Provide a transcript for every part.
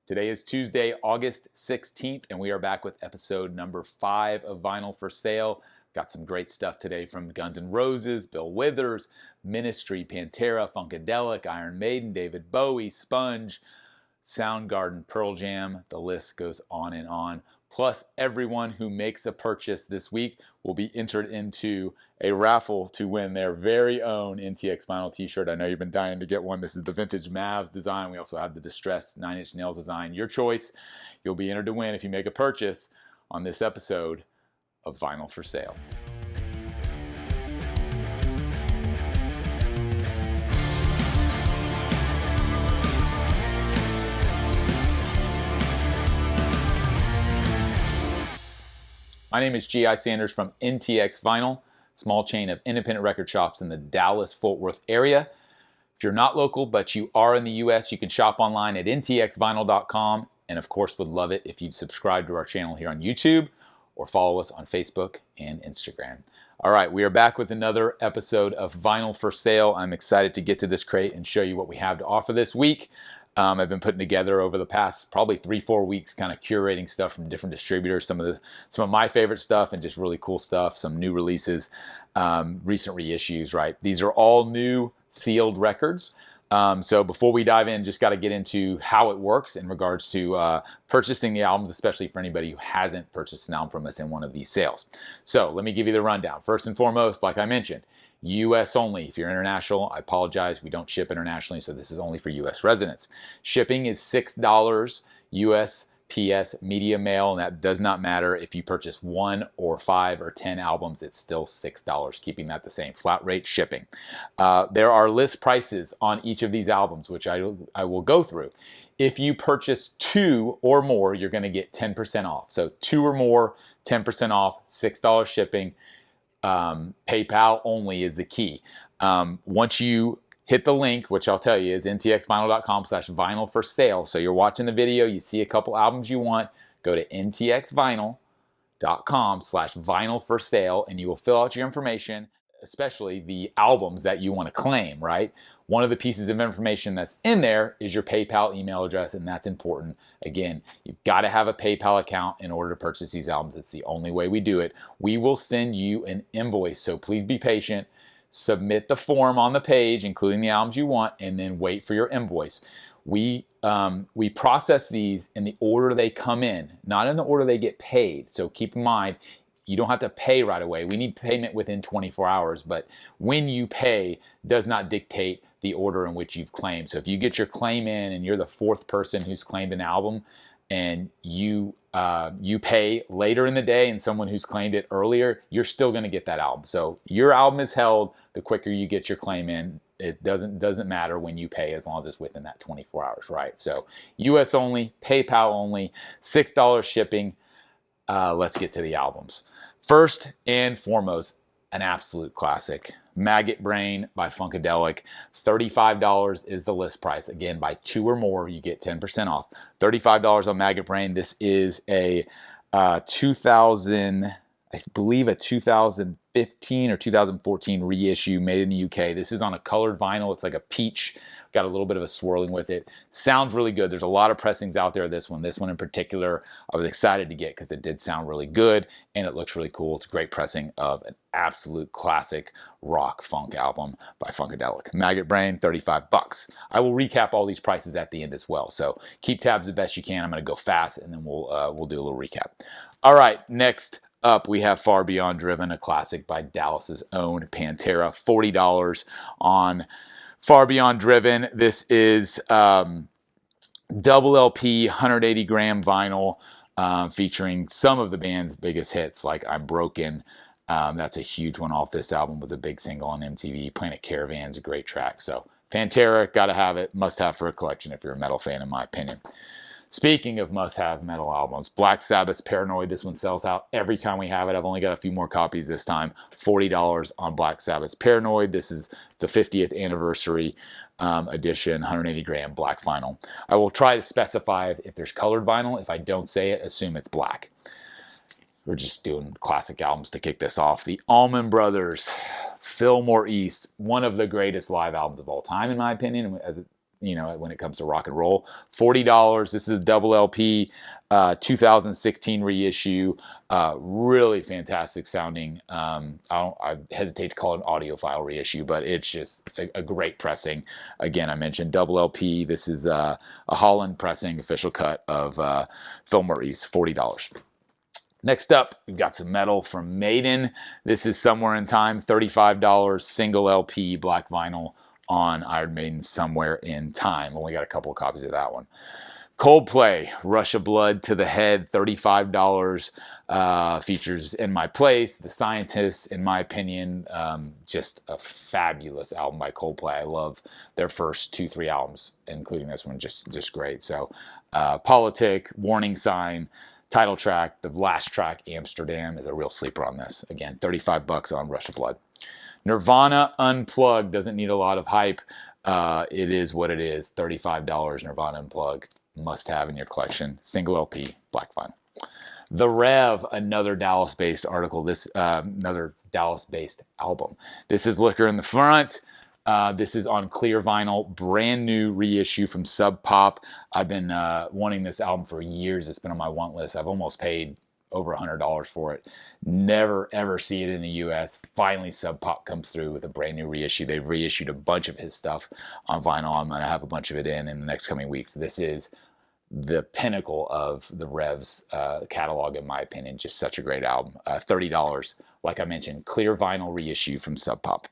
Today is Tuesday, August 16th, and we are back with episode number 5 of Vinyl for Sale. Got some great stuff today from Guns N' Roses, Bill Withers, Ministry, Pantera, Funkadelic, Iron Maiden, David Bowie, Sponge, Soundgarden, Pearl Jam. The list goes on and on. Plus, everyone who makes a purchase this week will be entered into a raffle to win their very own NTX Vinyl t-shirt. I know you've been dying to get one. This is the vintage Mavs design. We also have the distressed 9 Inch Nails design. Your choice. You'll be entered to win if you make a purchase on this episode of Vinyl for Sale. My name is G.I. Sanders from NTX Vinyl, small chain of independent record shops in the Dallas-Fort Worth area. If you're not local, but you are in the U.S., you can shop online at ntxvinyl.com, and of course would love it if you'd subscribe to our channel here on YouTube or follow us on Facebook and Instagram. All right, we are back with another episode of Vinyl for Sale. I'm excited to get to this crate and show you what we have to offer this week. I've been putting together over the past probably 3-4 weeks, kind of curating stuff from different distributors, some of my favorite stuff and just really cool stuff, some new releases, recent reissues, right? These are all new sealed records. So before we dive in, just got to get into how it works in regards to purchasing the albums, especially for anybody who hasn't purchased an album from us in one of these sales. So let me give you the rundown. First and foremost, like I mentioned, U.S. only. If you're international, I apologize. We don't ship internationally, so this is only for U.S. residents. Shipping is $6 USPS media mail, and that does not matter if you purchase 1 or 5 or 10 albums. It's still $6, keeping that the same flat rate shipping. There are list prices on each of these albums, which I will go through. If you purchase 2 or more, you're going to get 10% off. So 2 or more, 10% off, $6 shipping. PayPal only is the key. Once you hit the link, which I'll tell you is ntxvinyl.com/vinyl for sale. So you're watching the video, you see a couple albums you want, go to ntxvinyl.com/vinyl for sale, and you will fill out your information, especially the albums that you want to claim, right? One of the pieces of information that's in there is your PayPal email address, and that's important. Again, you've got to have a PayPal account in order to purchase these albums. It's the only way we do it. We will send you an invoice, so please be patient. Submit the form on the page, including the albums you want, and then wait for your invoice. We process these in the order they come in, not in the order they get paid. So keep in mind, you don't have to pay right away. We need payment within 24 hours, but when you pay does not dictate the order in which you've claimed. So if you get your claim in and you're the 4th person who's claimed an album and you pay later in the day and someone who's claimed it earlier, you're still going to get that album. So your album is held the quicker you get your claim in. It doesn't matter when you pay, as long as it's within that 24 hours, right? So US only, PayPal only, $6 shipping. Let's get to the albums. First and foremost, an absolute classic, Maggot Brain by Funkadelic. $35 is the list price. Again, by 2 or more, you get 10% off. $35 on Maggot Brain. This is a 2015 or 2014 reissue made in the UK. This is on a colored vinyl. It's like a peach. Got a little bit of a swirling with it. Sounds really good. There's a lot of pressings out there. This one in particular, I was excited to get because it did sound really good and it looks really cool. It's a great pressing of an absolute classic rock funk album by Funkadelic. Maggot Brain, $35. I will recap all these prices at the end as well. So keep tabs the best you can. I'm going to go fast and then we'll do a little recap. All right, next up we have Far Beyond Driven, a classic by Dallas's own Pantera. $40 on Far Beyond Driven. This is double LP, 180 gram vinyl, featuring some of the band's biggest hits, like I'm Broken. That's a huge one off this album. Was a big single on MTV. Planet Caravan's a great track. So Pantera, gotta have it. Must have for a collection if you're a metal fan, in my opinion. Speaking of must-have metal albums, Black Sabbath's Paranoid. This one sells out every time we have it. I've only got a few more copies this time. $40 on Black Sabbath's Paranoid. This is the 50th anniversary edition, 180 gram black vinyl. I will try to specify if there's colored vinyl. If I don't say it, assume it's black. We're just doing classic albums to kick this off. The Allman Brothers, Fillmore East, one of the greatest live albums of all time, in my opinion. you know, when it comes to rock and roll. $40. This is a double LP, 2016 reissue. Really fantastic sounding. I hesitate to call it an audiophile reissue, but it's just a great pressing. Again, I mentioned double LP. This is a Holland pressing, official cut of Phil Murray's, $40. Next up, we've got some metal from Maiden. This is Somewhere in Time, $35, single LP, black vinyl on Iron Maiden, Somewhere in Time. Only got a couple of copies of that one. Coldplay, Rush of Blood to the Head, $35. Features In My Place, The Scientists, in my opinion, just a fabulous album by Coldplay. I love their first 2-3 albums, including this one, just great. So, Politic, Warning Sign, title track, the last track, Amsterdam, is a real sleeper on this. Again, $35 on Rush of Blood. Nirvana Unplugged doesn't need a lot of hype. It is what it is. $35 Nirvana Unplugged, must have in your collection. Single LP, black vinyl. The Rev, another Dallas-based article. Another Dallas-based album. This is Liquor in the Front. This is on clear vinyl, brand new reissue from Sub Pop. I've been wanting this album for years. It's been on my want list. I've almost paid over $100 for it. Never ever see it in the US. Finally, Sub Pop comes through with a brand new reissue. They've reissued a bunch of his stuff on vinyl. I'm going to have a bunch of it in the next coming weeks. This is the pinnacle of the Rev's catalog, in my opinion. Just such a great album. $30, like I mentioned, clear vinyl reissue from Sub Pop.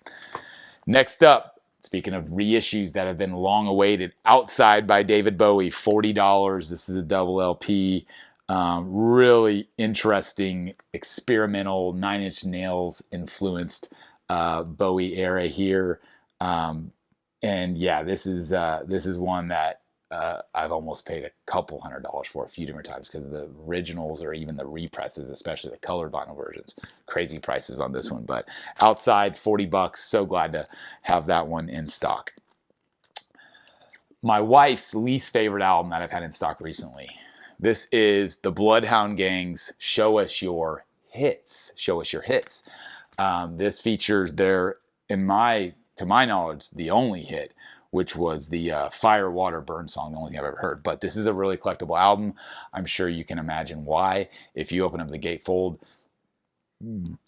Next up, speaking of reissues that have been long awaited, Outside by David Bowie, $40. This is a double LP. Really interesting, experimental, Nine Inch Nails influenced Bowie era here. And yeah, this is one that I've almost paid a couple $100 for a few different times because of the originals or even the represses, especially the colored vinyl versions. Crazy prices on this one, but Outside, $40. So glad to have that one in stock. My wife's least favorite album that I've had in stock recently. This is the Bloodhound Gang's Show Us Your Hits. Show Us Your Hits. This features their, to my knowledge, the only hit, which was the Fire, Water, Burn song, the only thing I've ever heard. But this is a really collectible album. I'm sure you can imagine why. If you open up the gatefold,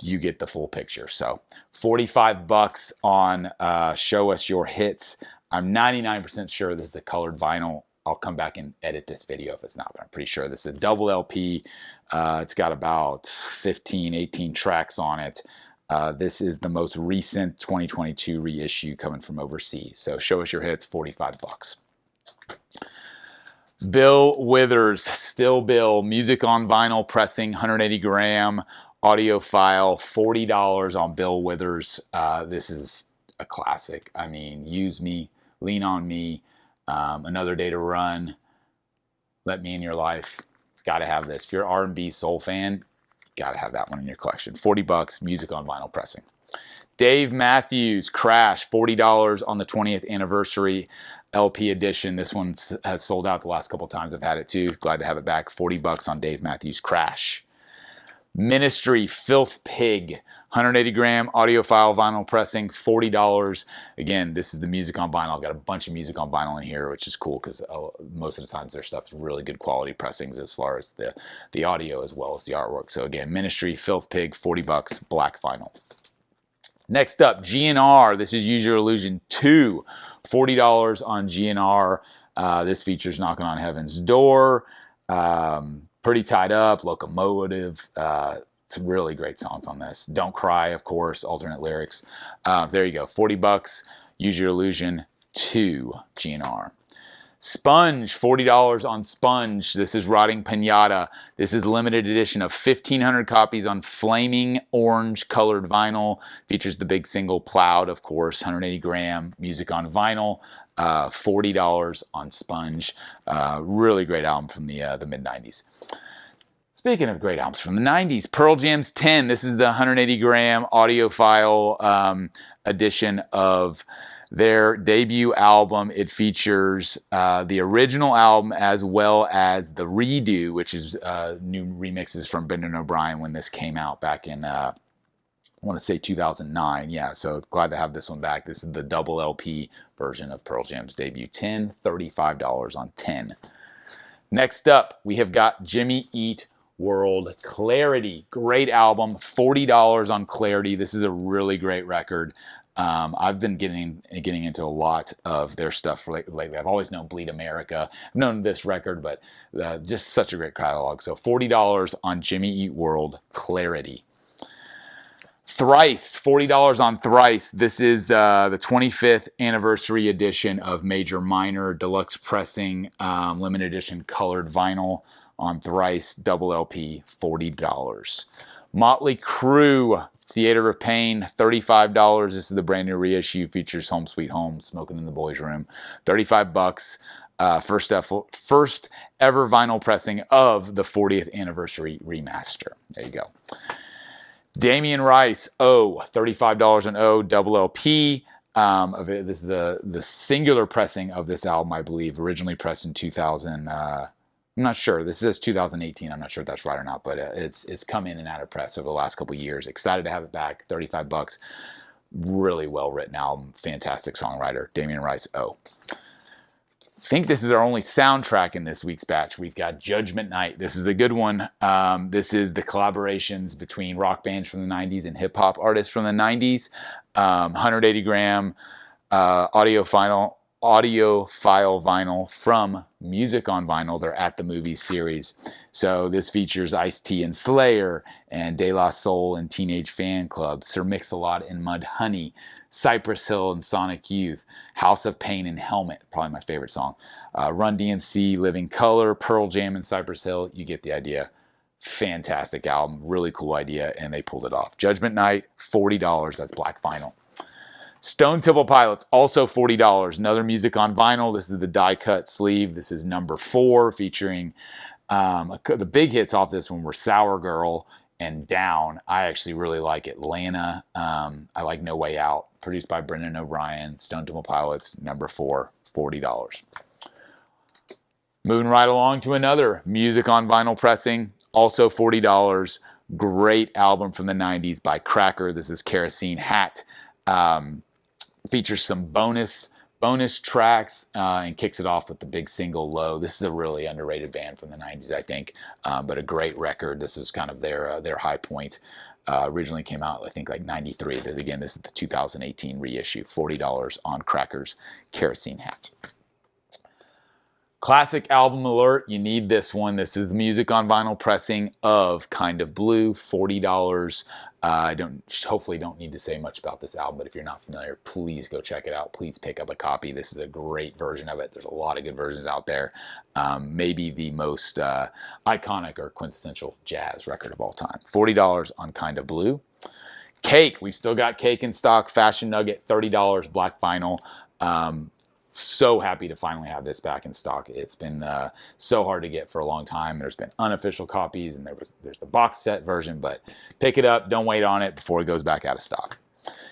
you get the full picture. So $45 on Show Us Your Hits. I'm 99% sure this is a colored vinyl. I'll come back and edit this video if it's not, but I'm pretty sure this is a double LP. It's got about 15, 18 tracks on it. This is the most recent 2022 reissue coming from overseas. So Show Us Your Hits, $45. Bill Withers, Still Bill, music on vinyl pressing, 180 gram, audiophile, $40 on Bill Withers. This is a classic. I mean, Use Me, Lean on Me, Another Day to Run, Let Me in Your Life. Got to have this. If you're an R&B soul fan, got to have that one in your collection. $40, music on vinyl pressing. Dave Matthews, Crash, $40 on the 20th anniversary LP edition. This one has sold out the last couple times I've had it too. Glad to have it back. $40 on Dave Matthews, Crash. Ministry, Filth Pig, 180 gram audiophile vinyl pressing, $40. Again, this is the music on vinyl. I've got a bunch of music on vinyl in here, which is cool because most of the times their stuff's really good quality pressings as far as the audio as well as the artwork. So again, Ministry, Filth Pig, $40, black vinyl. Next up, GNR. This is Use Your Illusion 2, $40 on GNR. This features Knocking on Heaven's Door, Pretty Tied Up, Locomotive. Some really great songs on this. Don't Cry, of course, alternate lyrics. There you go, $40, Use Your Illusion 2, GNR. Sponge, $40 on Sponge. This is Rotting Pinata. This is limited edition of 1,500 copies on flaming orange colored vinyl. Features the big single Plowed, of course, 180 gram, music on vinyl. $40 on Sponge. Really great album from the mid-90s. Speaking of great albums from the 90s, Pearl Jam's 10. This is the 180 gram audiophile edition of their debut album. It features the original album as well as the redo, which is new remixes from Brendan O'Brien when this came out back in I want to say 2009. Yeah, so glad to have this one back. This is the double LP version of Pearl Jam's debut. $35 on 10. Next up, we have got Jimmy Eat World Clarity. Great album. $40 on Clarity. This is a really great record. I've been getting into a lot of their stuff lately. I've always known Bleed America. I've known this record, but just such a great catalog. So $40 on Jimmy Eat World Clarity. Thrice, $40 on Thrice. This is the 25th anniversary edition of Major Minor deluxe pressing, limited edition colored vinyl on Thrice, double LP, $40. Motley Crue, Theater of Pain, $35. This is the brand new reissue, features Home Sweet Home, Smoking in the Boys Room, $35. First ever vinyl pressing of the 40th anniversary remaster. There you go. Damien Rice, O, $35 an O, double LP. This is the singular pressing of this album, I believe, originally pressed in 2000. I'm not sure. This says 2018. I'm not sure if that's right or not, but it's come in and out of press over the last couple of years. Excited to have it back. $35. Really well written album. Fantastic songwriter. Damien Rice, O. I think this is our only soundtrack in this week's batch. We've got Judgment Night. This is a good one. This is the collaborations between rock bands from the 90s and hip-hop artists from the 90s. 180 gram audiophile vinyl from Music on Vinyl. They're at the movies series. So this features Ice-T and Slayer, and De La Soul and Teenage Fan Club, Sir Mix-a-Lot and Mudhoney, Cypress Hill and Sonic Youth, House of Pain and Helmet, probably my favorite song, Run DMC, Living Colour, Pearl Jam and Cypress Hill. You get the idea. Fantastic album, really cool idea, and they pulled it off. Judgment Night, $40. That's black vinyl. Stone Temple Pilots, also $40. Another Music on Vinyl. This is the die cut sleeve. This is number 4, featuring the big hits off this one were Sour Girl and Down. I actually really like Atlanta. I like No Way Out, produced by Brendan O'Brien. Stone Temple Pilots, number 4, $40. Moving right along to another Music on Vinyl pressing, also $40. Great album from the 90s by Cracker. This is Kerosene Hat. Features some bonus tracks and kicks it off with the big single Low. This is a really underrated band from the 90s, I think, but a great record. This is kind of their high point. Originally came out, I think, like 93. But again, this is the 2018 reissue. $40 on Cracker's Kerosene Hat. Classic album alert. You need this one. This is the Music on Vinyl pressing of Kind of Blue, $40. I hopefully don't need to say much about this album, but if you're not familiar, please go check it out. Please pick up a copy. This is a great version of it. There's a lot of good versions out there. Maybe the most iconic or quintessential jazz record of all time. $40 on Kind of Blue. Cake. We still got Cake in stock. Fashion Nugget, $30, black vinyl. So happy to finally have this back in stock. It's been so hard to get for a long time. There's been unofficial copies, and there's the box set version, but pick it up. Don't wait on it before it goes back out of stock.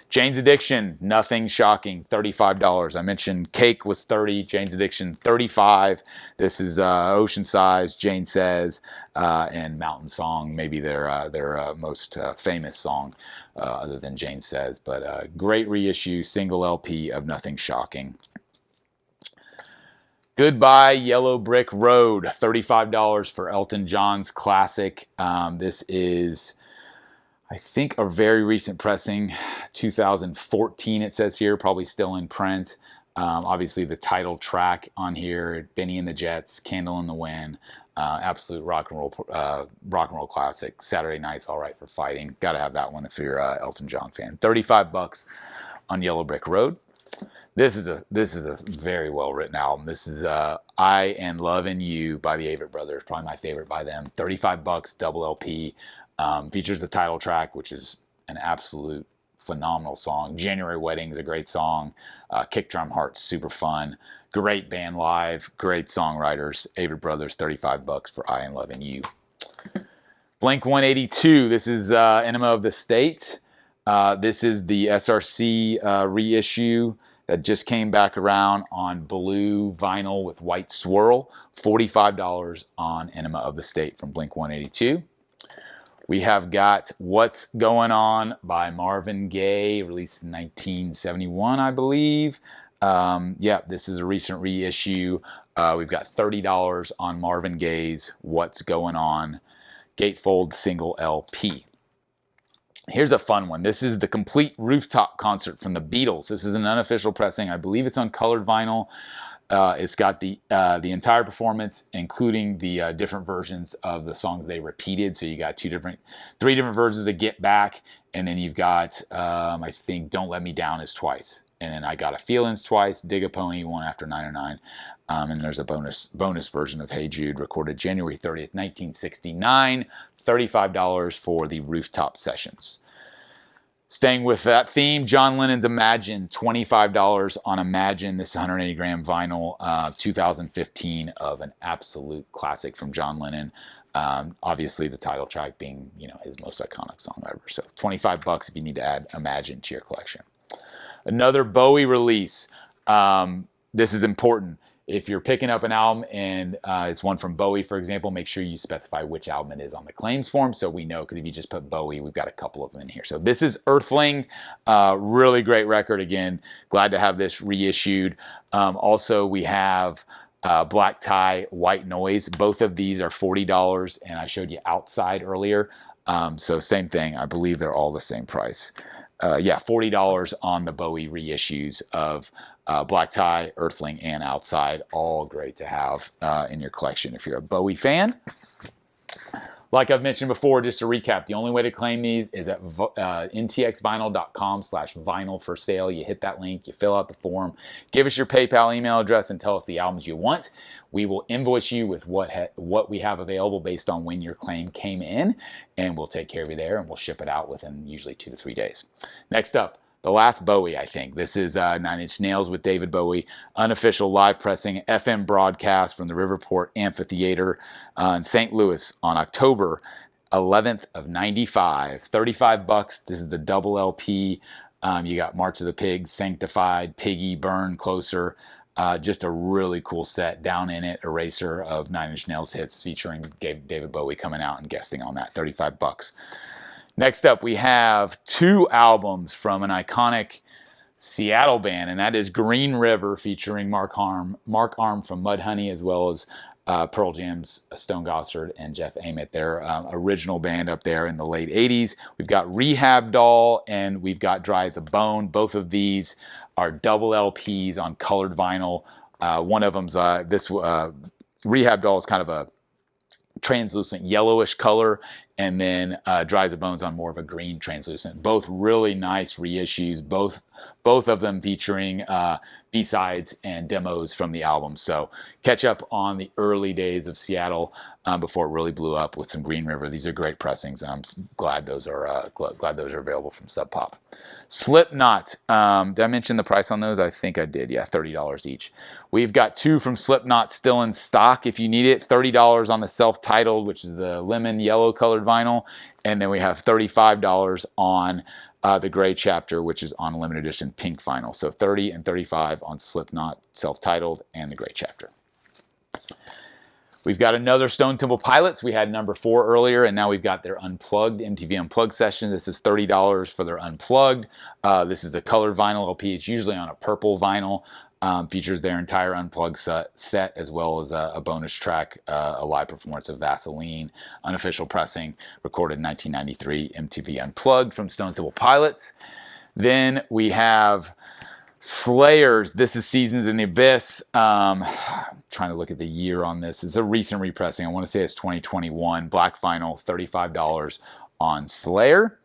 Jane's Addiction, Nothing Shocking, $35. I mentioned Cake was $30, Jane's Addiction, $35. This is Ocean Size, Jane Says, and Mountain Song, maybe their most famous song other than Jane Says, but great reissue, single LP of Nothing Shocking. Goodbye Yellow Brick Road, $35 for Elton John's classic. This is, I think, a very recent pressing, 2014 it says here, probably still in print. Obviously the title track on here, Benny and the Jets, Candle in the Wind, absolute rock and roll classic. Saturday Night's All Right for Fighting. Got to have that one if you're an Elton John fan. $35 on Yellow Brick Road. This is a very well written album. This is I and Love and You by the Avett Brothers, probably my favorite by them. $35, double LP. Features the title track, which is an absolute phenomenal song. January Wedding is a great song. Kick Drum Heart's super fun. Great band live. Great songwriters. Avett Brothers, $35 for I and Love and You. Blink 182. This is Enema of the State. This is the SRC reissue that just came back around on blue vinyl with white swirl. $45 on Enema of the State from Blink 182. We have got What's Going On by Marvin Gaye, released in 1971, I believe. Yeah, this is a recent reissue. We've got $30 on Marvin Gaye's What's Going On gatefold single LP. Here's a fun one. This is the complete rooftop concert from the Beatles. This is an unofficial pressing. I believe it's on colored vinyl. It's got the entire performance, including the different versions of the songs they repeated. So you got three different versions of Get Back, and then you've got I think Don't Let Me Down is twice, and then I Got a Feeling's twice, Dig a Pony, One After 909, and there's a bonus version of Hey Jude, recorded January 30th, 1969. $35 for the rooftop sessions. Staying with that theme, John Lennon's Imagine, $25 on Imagine. This is 180 gram vinyl, 2015, of an absolute classic from John Lennon. Obviously, the title track being, his most iconic song ever. So $25 if you need to add Imagine to your collection. Another Bowie release. This is important. If you're picking up an album and it's one from Bowie, for example, make sure you specify which album it is on the claims form so we know, because if you just put Bowie, we've got a couple of them in here. So this is Earthling, really great record. Again, glad to have this reissued. Also, we have Black Tie, White Noise. Both of these are $40, and I showed you Outside earlier. So same thing. I believe they're all the same price. Yeah, $40 on the Bowie reissues of Black Tie, Earthling, and Outside. All great to have in your collection if you're a Bowie fan. Like I've mentioned before, just to recap, the only way to claim these is at ntxvinyl.com/vinyl for sale. You hit that link, you fill out the form, give us your PayPal email address, and tell us the albums you want. We will invoice you with what we have available based on when your claim came in, and we'll take care of you there, and we'll ship it out within usually 2 to 3 days. Next up, the last Bowie, I think. This is Nine Inch Nails with David Bowie, unofficial live pressing, FM broadcast from the Riverport Amphitheater in St. Louis on October 11th of 95. $35. This is the double LP. You got March of the Pigs, Sanctified, Piggy, Burn, Closer. Just a really cool set. Down in It, Eraser of Nine Inch Nails hits featuring David Bowie coming out and guesting on that. $35. Next up, we have 2 albums from an iconic Seattle band, and that is Green River featuring Mark Arm from Mudhoney, as well as Pearl Jam's Stone Gossard and Jeff Ament, their original band up there in the late 80s. We've got Rehab Doll and we've got Dry as a Bone. Both of these are double LPs on colored vinyl. One of them's Rehab Doll is kind of a translucent yellowish color, and then Dry as a Bone's on more of a green translucent. Both really nice reissues, both of them featuring B-sides and demos from the album. So catch up on the early days of Seattle before it really blew up with some Green River. These are great pressings, and I'm glad those are available from Sub Pop. Slipknot. Did I mention the price on those? I think I did. Yeah, $30 each. We've got 2 from Slipknot still in stock if you need it. $30 on the self-titled, which is the lemon yellow colored vinyl, and then we have $35 on the Gray Chapter, which is on limited edition pink vinyl. So $30 and $35 on Slipknot self-titled and the Gray Chapter. We've got another Stone Temple Pilots. We had number 4 earlier, and now we've got their Unplugged, MTV Unplugged session. This is $30 for their Unplugged. This is a colored vinyl LP. It's usually on a purple vinyl. Features their entire Unplugged set, as well as a bonus track, a live performance of Vaseline, unofficial pressing, recorded in 1993, MTV Unplugged from Stone Temple Pilots. Then we have Slayers. This is Seasons in the Abyss. Trying to look at the year on this. It's a recent repressing. I want to say it's 2021. Black vinyl, $35 on Slayer.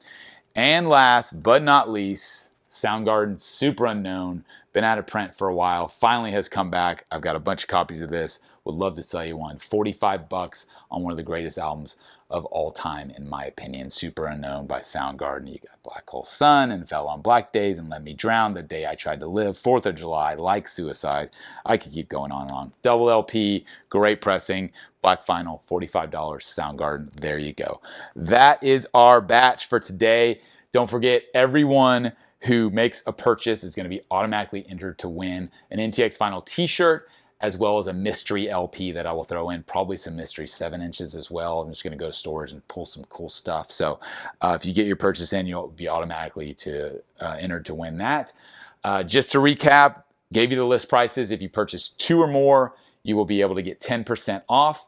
And last but not least, Soundgarden, Super Unknown. Been out of print for a while. Finally has come back. I've got a bunch of copies of this. Would love to sell you one. $45 on one of the greatest albums of all time, in my opinion. Super Unknown by Soundgarden. You got Black Hole Sun and Fell on Black Days and Let Me Drown, The Day I Tried to Live, 4th of July, Like Suicide. I could keep going on and on. Double LP, great pressing, black vinyl, $45, Soundgarden. There you go. That is our batch for today. Don't forget, everyone who makes a purchase is going to be automatically entered to win an NTX Vinyl t-shirt, as well as a mystery LP that I will throw in, probably some mystery 7 inches as well. I'm just going to go to stores and pull some cool stuff. So if you get your purchase in, you'll be automatically entered to win that. Just to recap, gave you the list prices. If you purchase 2 or more, you will be able to get 10% off.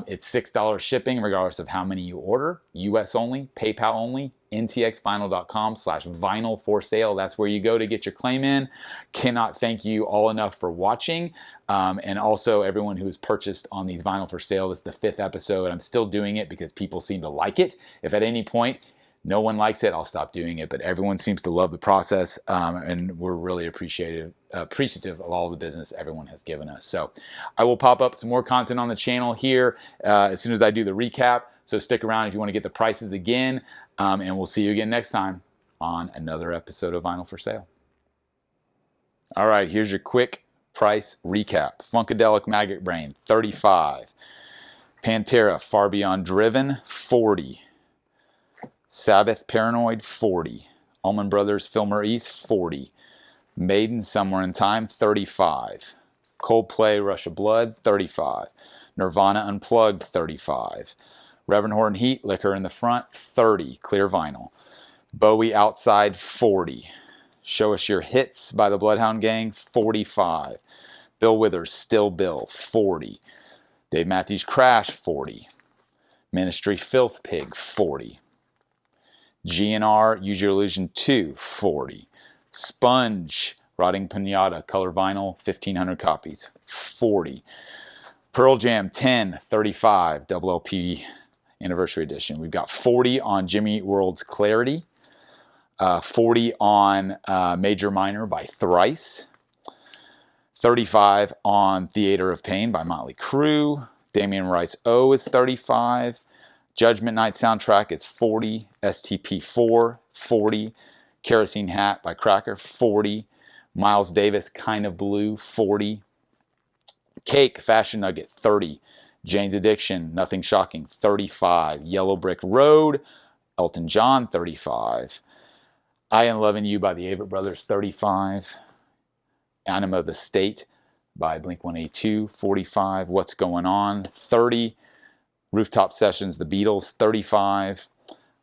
It's $6 shipping regardless of how many you order. US only, PayPal only, ntxvinyl.com/vinyl for sale. That's where you go to get your claim in. Cannot thank you all enough for watching. And also everyone who has purchased on these vinyl for sale. This is the 5th episode. I'm still doing it because people seem to like it. If at any point no one likes it, I'll stop doing it. But everyone seems to love the process, and we're really appreciative of all the business everyone has given us. So I will pop up some more content on the channel here as soon as I do the recap. So stick around if you want to get the prices again, and we'll see you again next time on another episode of Vinyl for Sale. All right, here's your quick price recap. Funkadelic Maggot Brain, $35. Pantera Far Beyond Driven, $40. Sabbath Paranoid, $40. Allman Brothers Filmer East, $40. Maiden Somewhere in Time, $35. Coldplay Rush of Blood, $35. Nirvana Unplugged, $35. Reverend Horton Heat, Liquor in the Front, $30. Clear vinyl. Bowie Outside, $40. Show Us Your Hits by the Bloodhound Gang, $45. Bill Withers Still Bill, $40. Dave Matthews Crash, $40. Ministry Filth Pig, $40. GNR Use Your Illusion 2, $40. Sponge Rotting Pinata Color Vinyl, 1,500 copies, $40. Pearl Jam 10, $35, double LP Anniversary Edition. We've got $40 on Jimmy Eat World's Clarity, $40 on Major Minor by Thrice, $35 on Theater of Pain by Motley Crue. Damien Rice O is $35. Judgment Night Soundtrack is $40. STP4, $40. Kerosene Hat by Cracker, $40. Miles Davis Kind of Blue, $40. Cake Fashion Nugget, $30. Jane's Addiction Nothing Shocking, $35. Yellow Brick Road, Elton John, $35. I Am Loving You by the Avett Brothers, $35. Anima of the State by Blink-182, $45. What's Going On, $30. Rooftop Sessions, The Beatles, $35.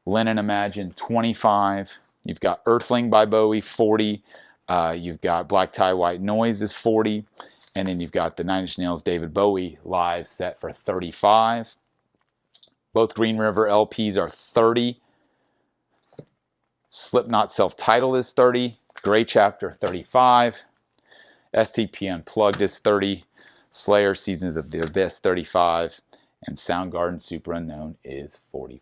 Lennon Imagine, $25. You've got Earthling by Bowie, $40. You've got Black Tie White Noise is $40. And then you've got the Nine Inch Nails David Bowie live set for $35. Both Green River LPs are $30. Slipknot Self-Titled is $30. Gray Chapter, $35. STP Unplugged is $30. Slayer Seasons of the Abyss, $35. And Soundgarden Super Unknown is $45.